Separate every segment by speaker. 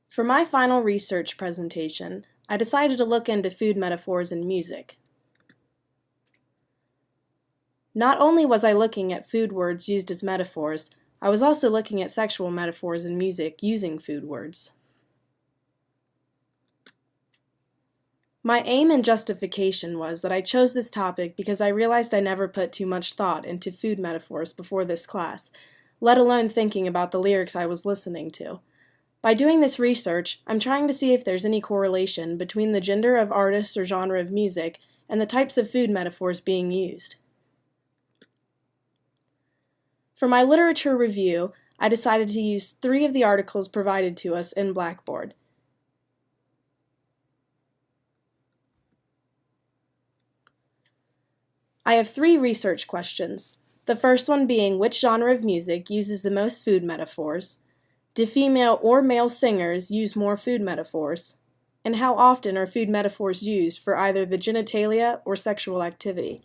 Speaker 1: For my final research presentation, I decided to look into food metaphors in music. Not only was I looking at food words used as metaphors, I was also looking at sexual metaphors in music using food words. My aim and justification was that I chose this topic because I realized I never put too much thought into food metaphors before this class, let alone thinking about the lyrics I was listening to. By doing this research, I'm trying to see if there's any correlation between the gender of artists or genre of music and the types of food metaphors being used. For my literature review, I decided to use 3 of the articles provided to us in Blackboard. I have 3 research questions. The first one being which genre of music uses the most food metaphors? Do female or male singers use more food metaphors? And how often are food metaphors used for either the genitalia or sexual activity?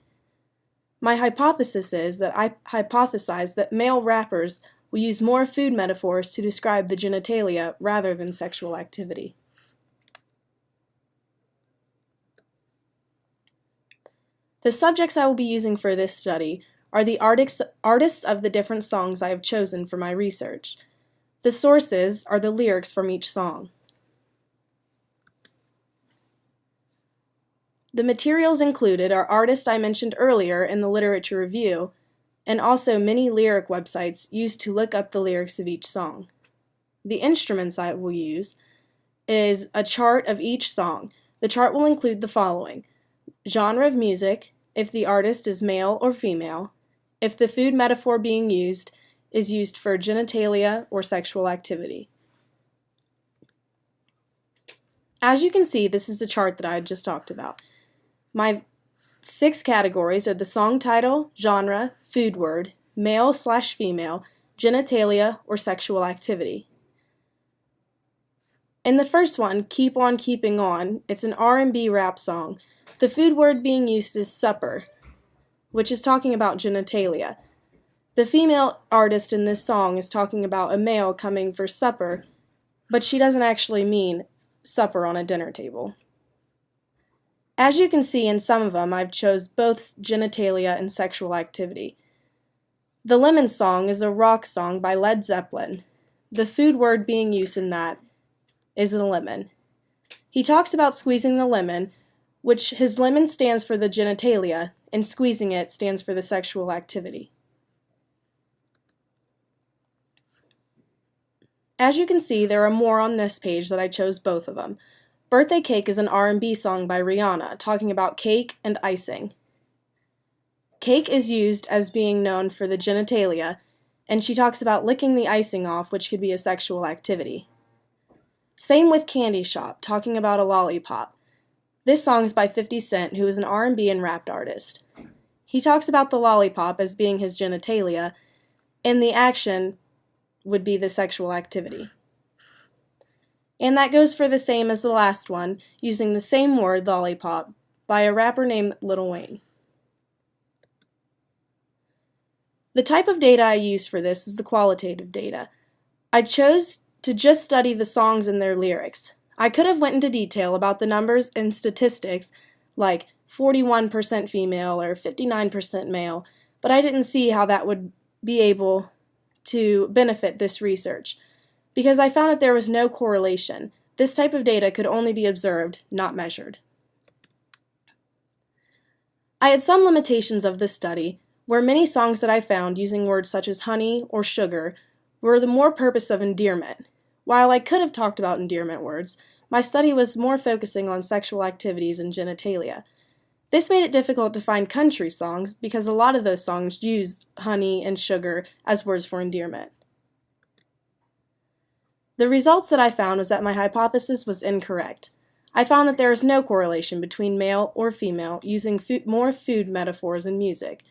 Speaker 1: My hypothesis is that I hypothesize that male rappers will use more food metaphors to describe the genitalia rather than sexual activity. The subjects I will be using for this study are the artists of the different songs I have chosen for my research. The sources are the lyrics from each song. The materials included are artists I mentioned earlier in the literature review, and also many lyric websites used to look up the lyrics of each song. The instruments I will use is a chart of each song. The chart will include the following: genre of music, if the artist is male or female, if the food metaphor being used is used for genitalia or sexual activity. As you can see, this is the chart that I had just talked about. My 6 categories are the song title, genre, food word, male/female, genitalia, or sexual activity. In the first one, Keep On Keeping On, it's an R&B rap song. The food word being used is supper, which is talking about genitalia. The female artist in this song is talking about a male coming for supper, but she doesn't actually mean supper on a dinner table. As you can see in some of them, I've chose both genitalia and sexual activity. The Lemon Song is a rock song by Led Zeppelin. The food word being used in that is a lemon. He talks about squeezing the lemon, which his lemon stands for the genitalia, and squeezing it stands for the sexual activity. As you can see, there are more on this page that I chose both of them. Birthday Cake is an R&B song by Rihanna, talking about cake and icing. Cake is used as being known for the genitalia, and she talks about licking the icing off, which could be a sexual activity. Same with Candy Shop, talking about a lollipop. This song is by 50 Cent, who is an R&B and rap artist. He talks about the lollipop as being his genitalia, and the action would be the sexual activity. And that goes for the same as the last one, using the same word, lollipop, by a rapper named Lil Wayne. The type of data I used for this is the qualitative data. I chose to just study the songs and their lyrics. I could have went into detail about the numbers and statistics, like 41% female or 59% male, but I didn't see how that would be able to benefit this research, because I found that there was no correlation. This type of data could only be observed, not measured. I had some limitations of this study, where many songs that I found using words such as honey or sugar were the more purpose of endearment. While I could have talked about endearment words, my study was more focusing on sexual activities and genitalia. This made it difficult to find country songs because a lot of those songs use honey and sugar as words for endearment. The results that I found was that my hypothesis was incorrect. I found that there is no correlation between male or female using more food metaphors in music.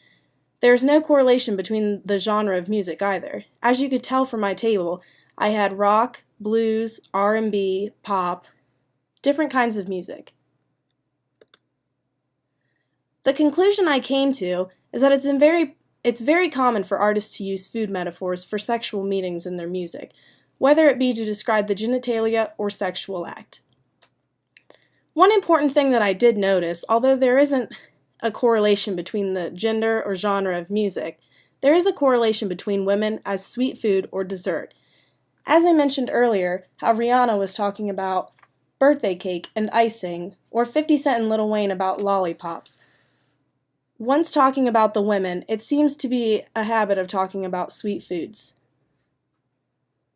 Speaker 1: There is no correlation between the genre of music either. As you could tell from my table, I had rock, blues, R&B, pop, different kinds of music. The conclusion I came to is that it's very common for artists to use food metaphors for sexual meanings in their music. whether it be to describe the genitalia or sexual act. One important thing that I did notice, although there isn't a correlation between the gender or genre of music, there is a correlation between women as sweet food or dessert. As I mentioned earlier, how Rihanna was talking about birthday cake and icing, or 50 Cent and Lil Wayne about lollipops. Once talking about the women, it seems to be a habit of talking about sweet foods.